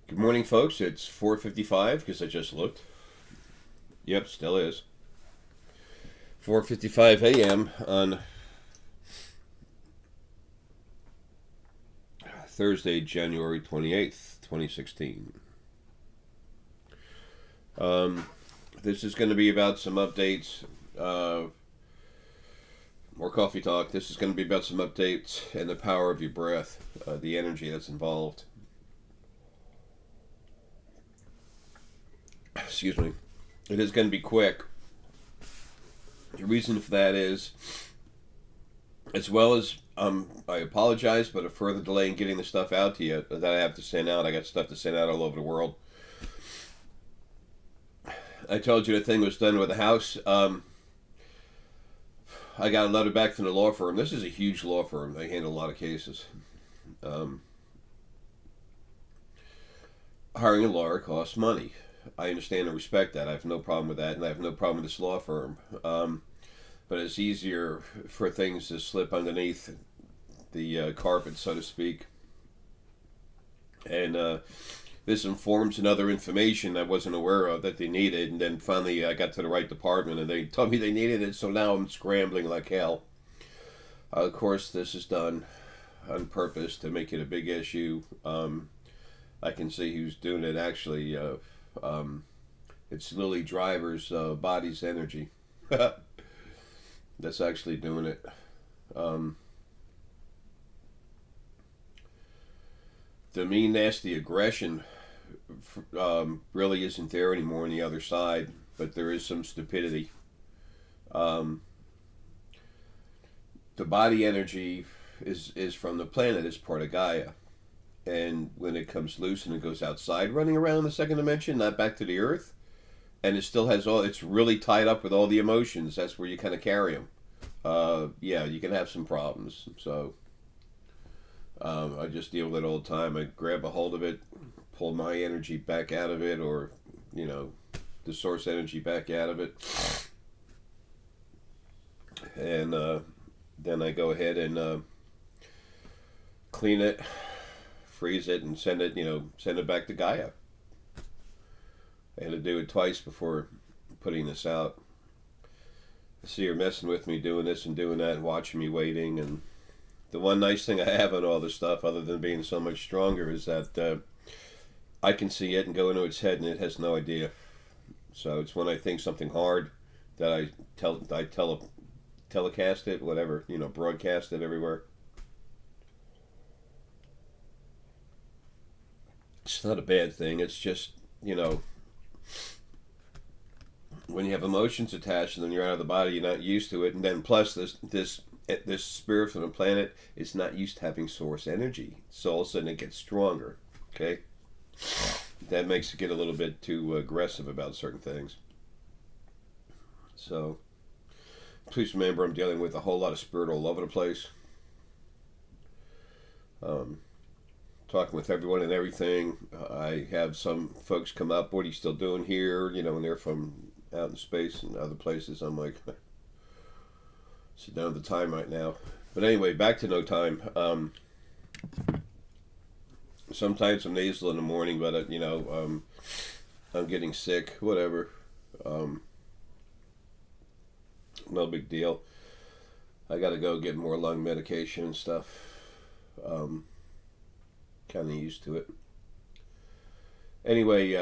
Good morning, folks. It's 4:55 because I just looked. Yep, still is. 4:55 a.m. on Thursday, January 28th, 2016. This is going to be about some updates. More coffee talk. This is going to be about some updates and the power of your breath, the energy that's involved. Excuse me. It is going to be quick. The reason for that is, as well as I apologize, but a further delay in getting the stuff out to you that I have to send out. I got stuff to send out all over the world. I told you the thing was done with the house. I got a letter back from the law firm. This is a huge law firm. They handle a lot of cases. Hiring a lawyer costs money. I understand and respect that. I have no problem with that, and I have no problem with this law firm. But it's easier for things to slip underneath the carpet, so to speak. And this informs and other information I wasn't aware of that they needed. And then finally I got to the right department and they told me they needed it, so now I'm scrambling like hell. Of course, this is done on purpose to make it a big issue. I can see who's doing it actually. It's Lily Driver's Body's Energy. That's actually doing it. The mean, nasty aggression really isn't there anymore on the other side, but there is some stupidity. The body energy is from the planet, is part of Gaia. And when it comes loose and it goes outside running around the second dimension, not back to the earth, and it still has all, it's really tied up with all the emotions. That's where you kind of carry them. Yeah, you can have some problems. So I just deal with it all the time. I grab a hold of it, pull my energy back out of it, or, the source energy back out of it. And then I go ahead and clean it, freeze it, and send it back to Gaia. I had to do it twice before putting this out. I see her messing with me, doing this and doing that, and watching me waiting. And the one nice thing I have on all this stuff, other than being so much stronger, is that I can see it and go into its head, and it has no idea. So it's when I think something hard that I telecast it, whatever, broadcast it everywhere. It's not a bad thing. It's just, when you have emotions attached and then you're out of the body, you're not used to it. And then plus this spirit from the planet is not used to having source energy. So all of a sudden it gets stronger. Okay? That makes it get a little bit too aggressive about certain things. So please remember, I'm dealing with a whole lot of spirit all over the place. Talking with everyone and everything. I have some folks come up, what are you still doing here? And they're from out in space and other places. I'm like, sit down at the time right now. But anyway, back to no time. Sometimes I'm nasal in the morning, but I'm getting sick, whatever. No big deal. I gotta go get more lung medication and stuff. Kind of used to it. Anyway,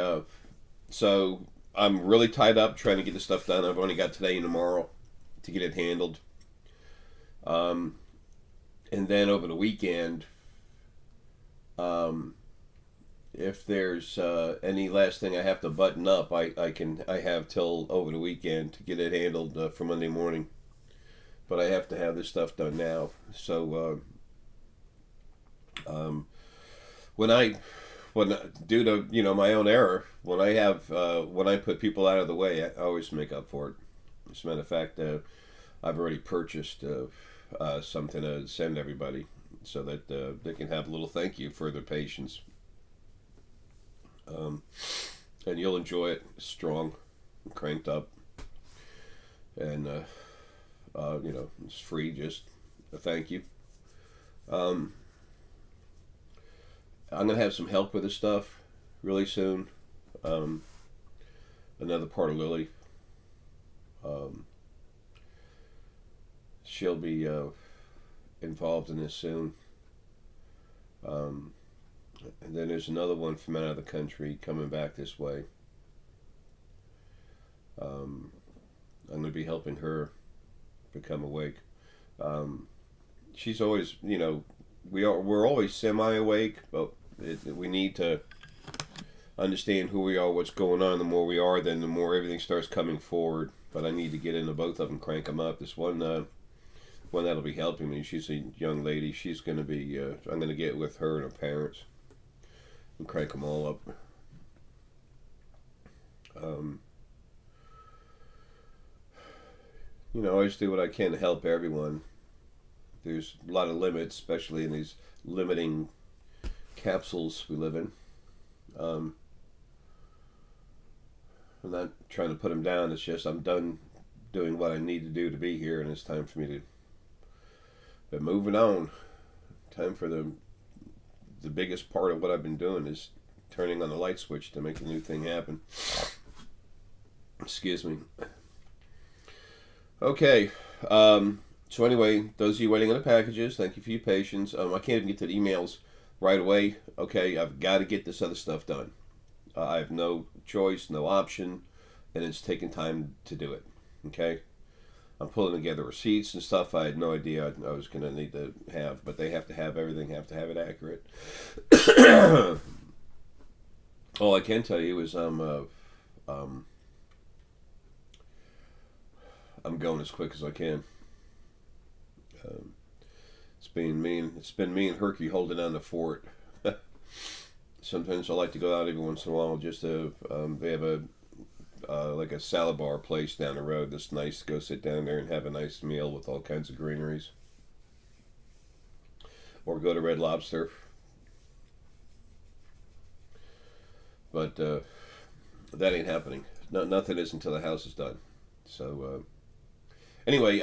so I'm really tied up trying to get this stuff done. I've only got today and tomorrow to get it handled. And then over the weekend, if there's any last thing I have to button up, I have till over the weekend to get it handled for Monday morning. But I have to have this stuff done now. So when due to my own error, when I put people out of the way, I always make up for it. As a matter of fact, I've already purchased something to send everybody so that they can have a little thank you for their patience. And you'll enjoy it. Strong, cranked up, and it's free. Just a thank you. I'm gonna have some help with this stuff really soon. Another part of Lily. She'll be involved in this soon. And then there's another one from out of the country coming back this way. I'm going to be helping her become awake. She's always, we're always semi-awake, but we need to understand who we are, what's going on. The more we are, then the more everything starts coming forward. But I need to get into both of them, crank them up. This one that'll be helping me. She's a young lady. She's going to be, I'm going to get with her and her parents and crank them all up. I always do what I can to help everyone. There's a lot of limits, especially in these limiting capsules we live in. I'm not trying to put them down. It's just I'm done doing what I need to do to be here, and it's time for me to. But moving on. Time for the biggest part of what I've been doing is turning on the light switch to make the new thing happen. Excuse me. Okay. So anyway, those of you waiting on the packages, thank you for your patience. I can't even get to the emails right away. Okay, I've got to get this other stuff done. I have no choice, no option, and it's taking time to do it. Okay, I'm pulling together receipts and stuff I had no idea I was going to need to have, but they have to have everything, have to have it accurate. All I can tell you is I'm going as quick as I can. It's been me and Herky holding down the fort. Sometimes I like to go out every once in a while just to. They have a like a salad bar place down the road that's nice to go sit down there and have a nice meal with all kinds of greeneries. Or go to Red Lobster. But that ain't happening. Nothing is until the house is done. So anyway,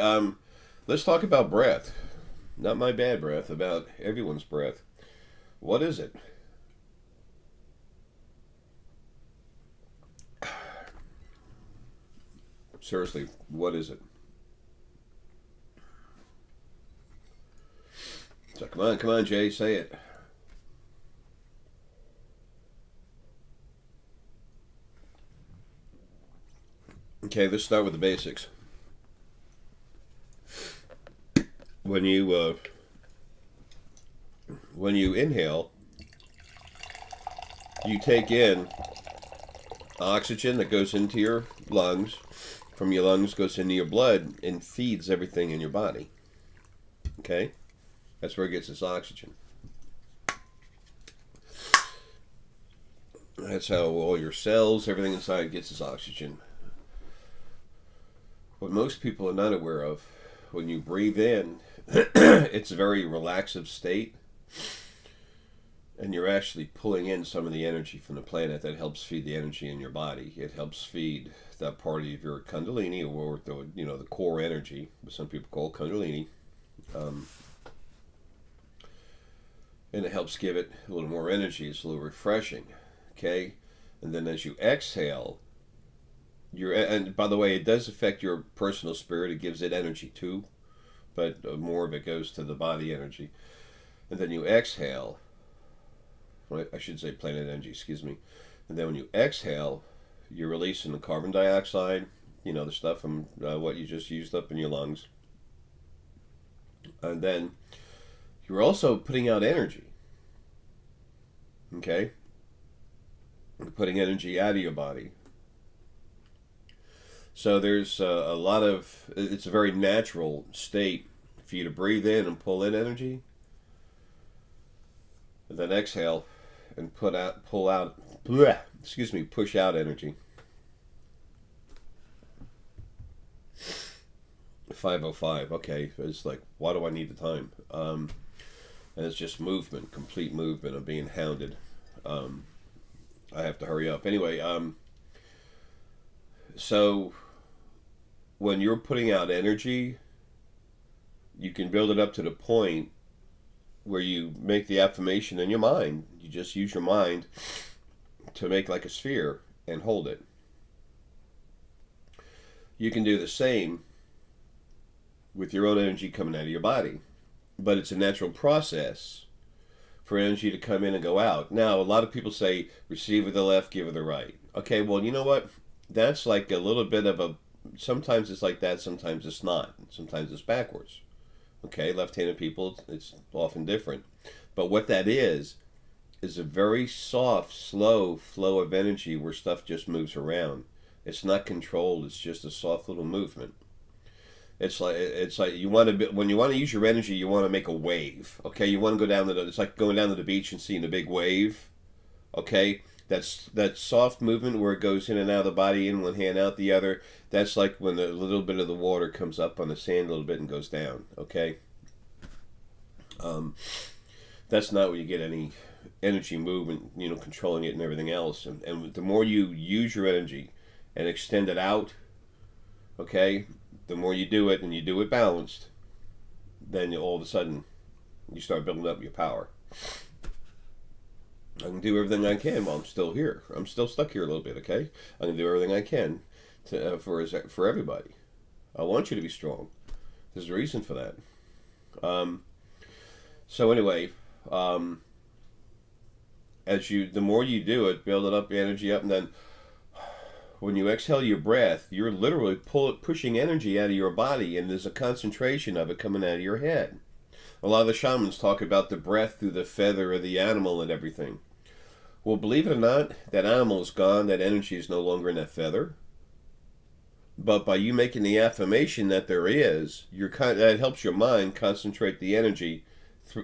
let's talk about breath. Not my bad breath, about everyone's breath. What is it? Seriously, what is it? So come on, Jay, say it. Okay, let's start with the basics. When you inhale, you take in oxygen that goes into your lungs. From your lungs goes into your blood and feeds everything in your body. Okay? That's where it gets its oxygen. That's how all your cells, everything inside gets its oxygen. What most people are not aware of, when you breathe in, it's a very relaxive state. And you're actually pulling in some of the energy from the planet that helps feed the energy in your body. It helps feed that part of your Kundalini, or the core energy, what some people call Kundalini, and it helps give it a little more energy. It's a little refreshing, okay. And then as you exhale, and by the way, it does affect your personal spirit. It gives it energy too, but more of it goes to the body energy. And then you exhale. I should say planet energy, excuse me. And then when you exhale, you're releasing the carbon dioxide, the stuff from what you just used up in your lungs. And then you're also putting out energy. Okay? You're putting energy out of your body. So there's a lot of, it's a very natural state for you to breathe in and pull in energy. And then exhale and push out energy. 5:05. Okay, it's like, why do I need the time? And it's just movement, complete movement. I'm being hounded. I have to hurry up. Anyway, so when you're putting out energy, you can build it up to the point where you make the affirmation in your mind. You just use your mind to make like a sphere and hold it. You can do the same with your own energy coming out of your body, but it's a natural process for energy to come in and go out. Now, a lot of people say, receive with the left, give with the right. Okay, well, you know what? That's like a little bit of a, sometimes it's like that, sometimes it's not. Sometimes it's backwards. Okay, left-handed people, it's often different. But what that is a very soft, slow flow of energy where stuff just moves around. It's not controlled, it's just a soft little movement. It's like you want to, when you want to use your energy, you want to make a wave. Okay, you want to go down to the, it's like going down to the beach and seeing a big wave. Okay, that's that soft movement where it goes in and out of the body, in one hand, out the other. That's like when a little bit of the water comes up on the sand a little bit and goes down. Okay, that's not where you get any energy movement, you know, controlling it and everything else. And the more you use your energy and extend it out, okay, the more you do it, and you do it balanced, then you, all of a sudden you start building up your power. I can do everything I can while I'm still here. I'm still stuck here a little bit, okay? I can do everything I can to, for everybody. I want you to be strong. There's a reason for that. So anyway, as you, the more you do it, build it up, energy up, and then when you exhale your breath, you're literally pushing energy out of your body, and there's a concentration of it coming out of your head. A lot of the shamans talk about the breath through the feather of the animal and everything. Well, believe it or not, that animal is gone, that energy is no longer in that feather. But by you making the affirmation that there is, that helps your mind concentrate the energy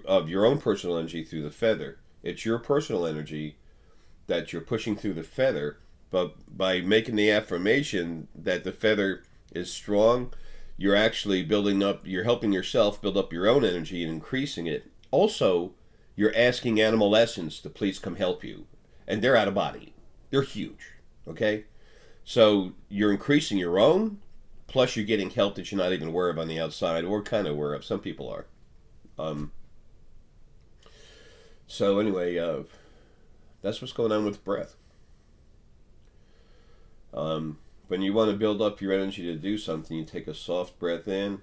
of your own personal energy through the feather. It's your personal energy that you're pushing through the feather, but by making the affirmation that the feather is strong, you're actually building up, you're helping yourself build up your own energy and increasing it. Also, you're asking animal essence to please come help you. And they're out of body. They're huge. Okay? So you're increasing your own, plus you're getting help that you're not even aware of on the outside, or kind of aware of. Some people are. So anyway, that's what's going on with breath. When you want to build up your energy to do something, you take a soft breath in,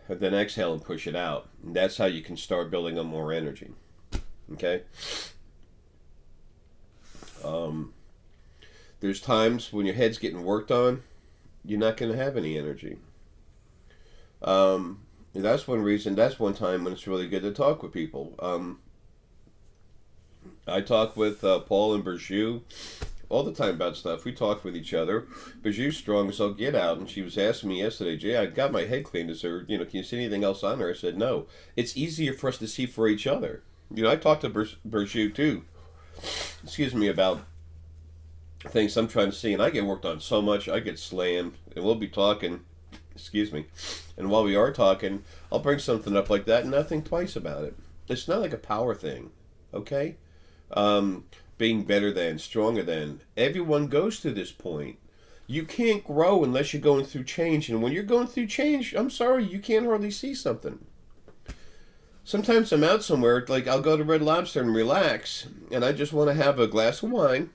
and then exhale and push it out. And that's how you can start building up more energy. Okay? There's times when your head's getting worked on, you're not going to have any energy. That's one reason, that's one time when it's really good to talk with people. I talk with Paul and Berjou all the time about stuff. We talk with each other. Berjou's strong as I'll get out, and she was asking me yesterday, Jay, I got my head cleaned. Is there, can you see anything else on there? I said, no. It's easier for us to see for each other. I talk to Berjou too, about things I'm trying to see, and I get worked on so much, I get slammed, and we'll be talking, and while we are talking, I'll bring something up like that and not think twice about it. It's not like a power thing, okay? Being better than, stronger than. Everyone goes to this point. You can't grow unless you're going through change, and when you're going through change, I'm sorry, you can't hardly see something. Sometimes I'm out somewhere, like I'll go to Red Lobster and relax, and I just want to have a glass of wine.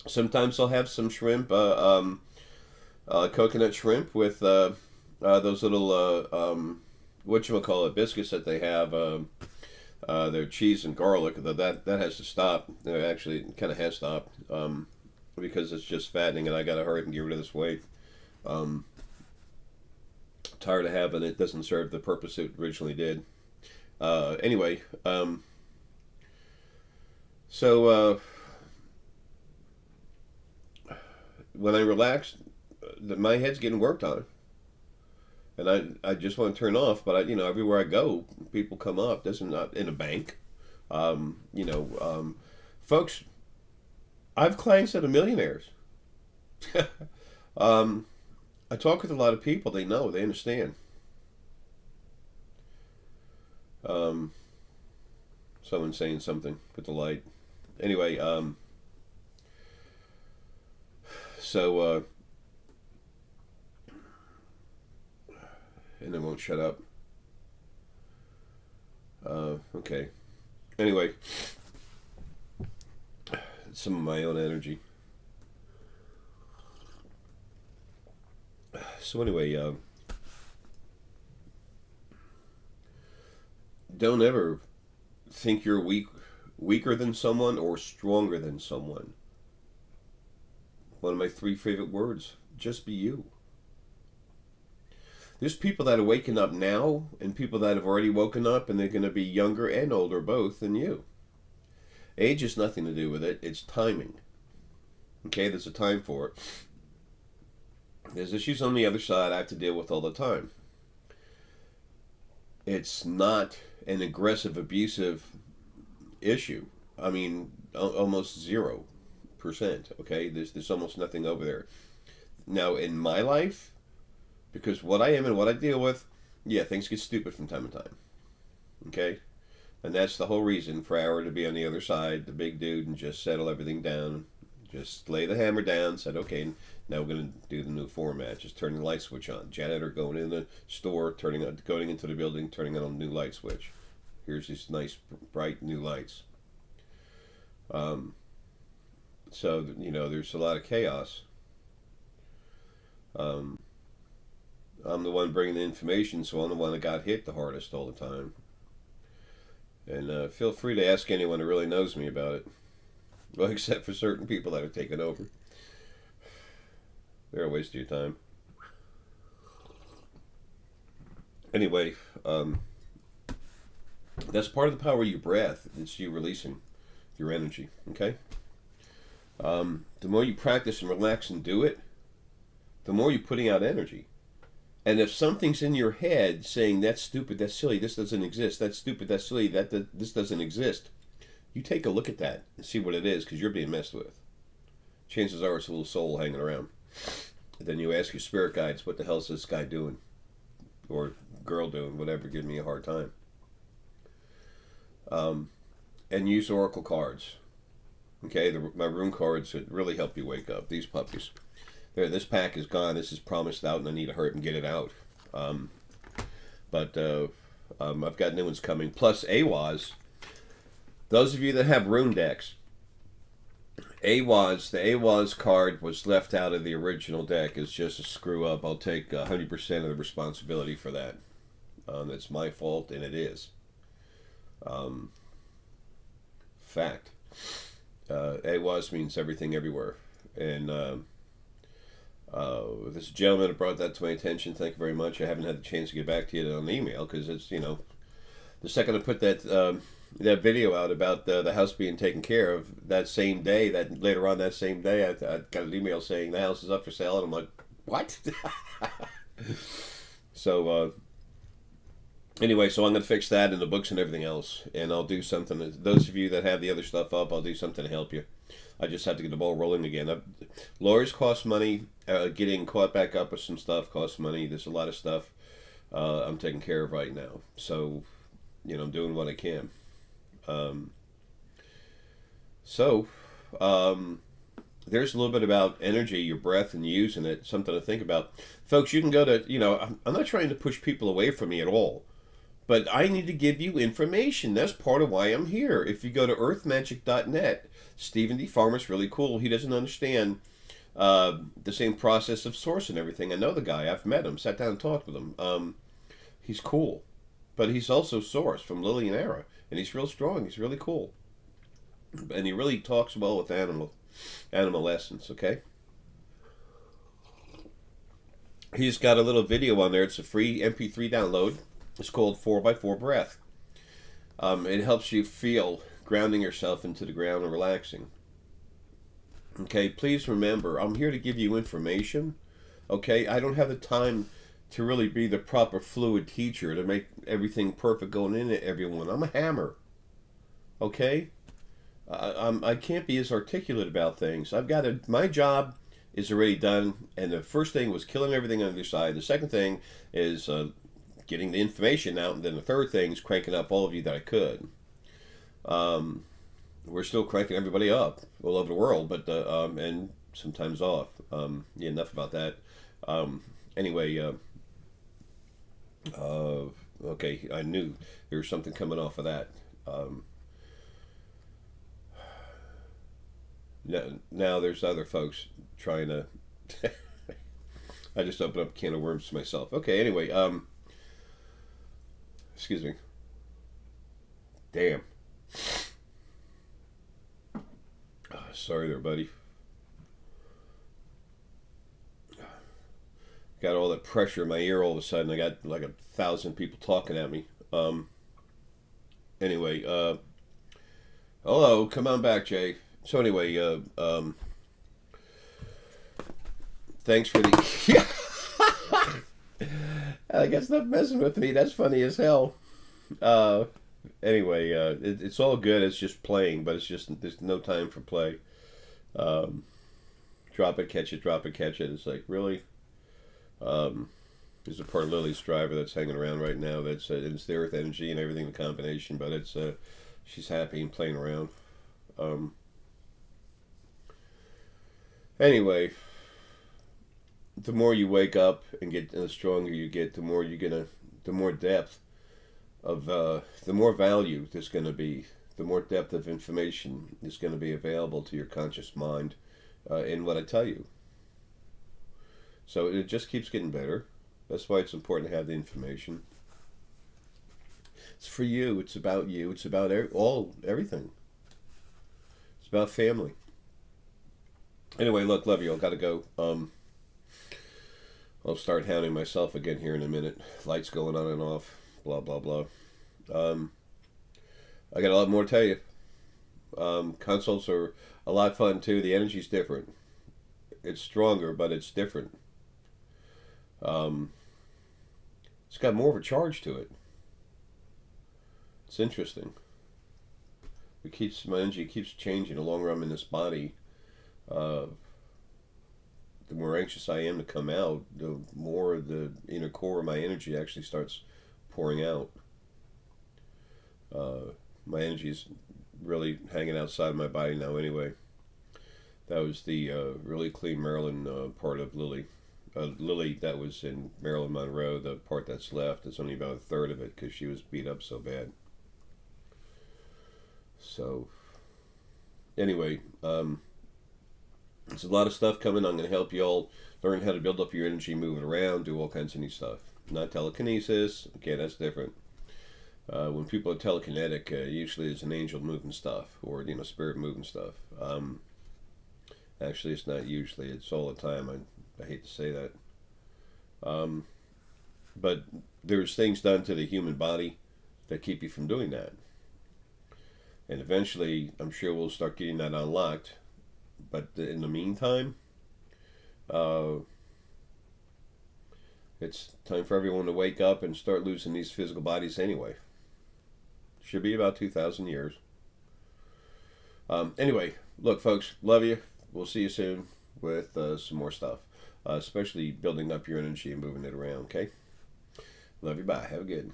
Sometimes I'll have some shrimp, coconut shrimp with those little, whatchamacallit, biscuits that they have. They're cheese and garlic. That has to stop. Actually, it kind of has stopped because it's just fattening, and I got to hurry up and get rid of this weight. Tired of having it. Doesn't serve the purpose it originally did. Anyway, so when I relax, my head's getting worked on, and I just want to turn off. But everywhere I go, people come up. This is not in a bank, folks. I have clients that are millionaires. I talk with a lot of people. They know. They understand. Someone's saying something with the light. Anyway, so and it won't shut up. Okay. Anyway, some of my own energy. So anyway, don't ever think you're weaker than someone or stronger than someone. One of my 3 favorite words: just be you. There's people that are waking up now and people that have already woken up, and they're going to be younger and older both than you. Age has nothing to do with it. It's timing. Okay, there's a time for it. There's issues on the other side I have to deal with all the time. It's not an aggressive, abusive issue. I mean, almost 0%. Okay, there's almost nothing over there. Now, in my life, because what I am and what I deal with, yeah, things get stupid from time to time. Okay? And that's the whole reason for Howard to be on the other side, the big dude, and just settle everything down. Just lay the hammer down, said, okay, now we're going to do the new format. Just turning the light switch on. Janitor going in the store, going into the building, turning on a new light switch. Here's these nice, bright new lights. So, you know, there's a lot of chaos. I'm the one bringing the information, so I'm the one that got hit the hardest all the time. And feel free to ask anyone who really knows me about it. Well, except for certain people that are taking over. They're a waste of your time. Anyway, that's part of the power of your breath. It's you releasing your energy, okay? The more you practice and relax and do it, the more you're putting out energy. And if something's in your head saying, that's stupid, that's silly, this doesn't exist, that's stupid, that's silly, this doesn't exist, you take a look at that and see what it is, because you're being messed with. Chances are it's a little soul hanging around. And then you ask your spirit guides, what the hell's this guy doing? Or girl doing, whatever, giving me a hard time. And use oracle cards. Okay, my rune cards that really help you wake up. These puppies. There, this pack is gone. This is promised out, and I need to hurry up and get it out. But I've got new ones coming. Plus AWAS. Those of you that have rune decks, AWAS, the AWAS card was left out of the original deck. It's just a screw up. I'll take 100% of the responsibility for that. It's my fault, and it is. Fact. AWAS means everything everywhere. And this gentleman brought that to my attention. Thank you very much. I haven't had the chance to get back to you on email, because it's, you know, the second I put that video out about the house being taken care of, that same day, that later on that same day, I got an email saying the house is up for sale, and I'm like, what? So anyway, so I'm going to fix that and the books and everything else, and I'll do something. Those of you that have the other stuff up, I'll do something to help you. I just have to get the ball rolling again. Lawyers cost money. Getting caught back up with some stuff costs money. There's a lot of stuff I'm taking care of right now. So, you know, I'm doing what I can. There's a little bit about energy, your breath, and using it. Something to think about. Folks, you can go to, you know, I'm not trying to push people away from me at all. But I need to give you information. That's part of why I'm here. If you go to earthmagic.net, Stephen D. Farmer's really cool. He doesn't understand the same process of source and everything. I know the guy. I've met him. Sat down and talked with him. He's cool. But he's also source from Lillian Era. And he's real strong. He's really cool. And he really talks well with animal essence, okay? He's got a little video on there. It's a free MP3 download. It's called 4x4 Breath. It helps you feel grounding yourself into the ground and relaxing. Okay, please remember, I'm here to give you information. Okay, I don't have the time to really be the proper fluid teacher to make everything perfect going into everyone. I'm a hammer. Okay? I can't be as articulate about things. My job is already done, and the first thing was killing everything on the other side. The second thing is getting the information out, and then the third thing is cranking up all of you that I could. We're still cranking everybody up all over the world, but and sometimes off. Yeah, enough about that. Anyway, okay, I knew there was something coming off of that. now there's other folks trying to. I just opened up a can of worms to myself. Okay, anyway, excuse me. Damn. Sorry there, buddy. Got all that pressure in my ear all of a sudden. I got like 1,000 people talking at me. Anyway, hello, come on back, Jay. So anyway, thanks for the. I guess not messing with me. That's funny as hell. Anyway, it's all good. It's just playing, but it's just there's no time for play. Drop it, catch it, drop it, catch it. It's like really. There's a part of Lily's driver that's hanging around right now. That's it's the earth energy and everything, the combination. But it's she's happy and playing around. Anyway, the more you wake up and get, the stronger you get, the more you're gonna, the more depth of, the more value there's gonna be, the more depth of information is gonna be available to your conscious mind, in what I tell you. So it just keeps getting better. That's why it's important to have the information. It's for you. It's about you. It's about everything. It's about family. Anyway, look, love you. I've got to go. I'll start hounding myself again here in a minute. Lights going on and off. Blah, blah, blah. I got a lot more to tell you. Consults are a lot fun too. The energy's different. It's stronger, but it's different. It's got more of a charge to it. It's interesting. My energy keeps changing the longer I'm in this body. The more anxious I am to come out, the more the inner core of my energy actually starts pouring out. My energy is really hanging outside my body now anyway. That was the really clean Maryland part of Lily. Lily, that was in Marilyn Monroe. The part that's left is only about a third of it because she was beat up so bad. So, anyway, there's a lot of stuff coming. I'm going to help you all learn how to build up your energy, move it around, do all kinds of neat stuff. Not telekinesis. Okay, that's different. When people are telekinetic, usually it's an angel moving stuff or spirit moving stuff. Actually, it's not usually. It's all the time. I hate to say that. But there's things done to the human body that keep you from doing that. And eventually, I'm sure we'll start getting that unlocked. But in the meantime, it's time for everyone to wake up and start losing these physical bodies anyway. Should be about 2,000 years. Anyway, look, folks, love you. We'll see you soon with some more stuff, especially building up your energy and moving it around, okay? Love you. Bye. Have a good.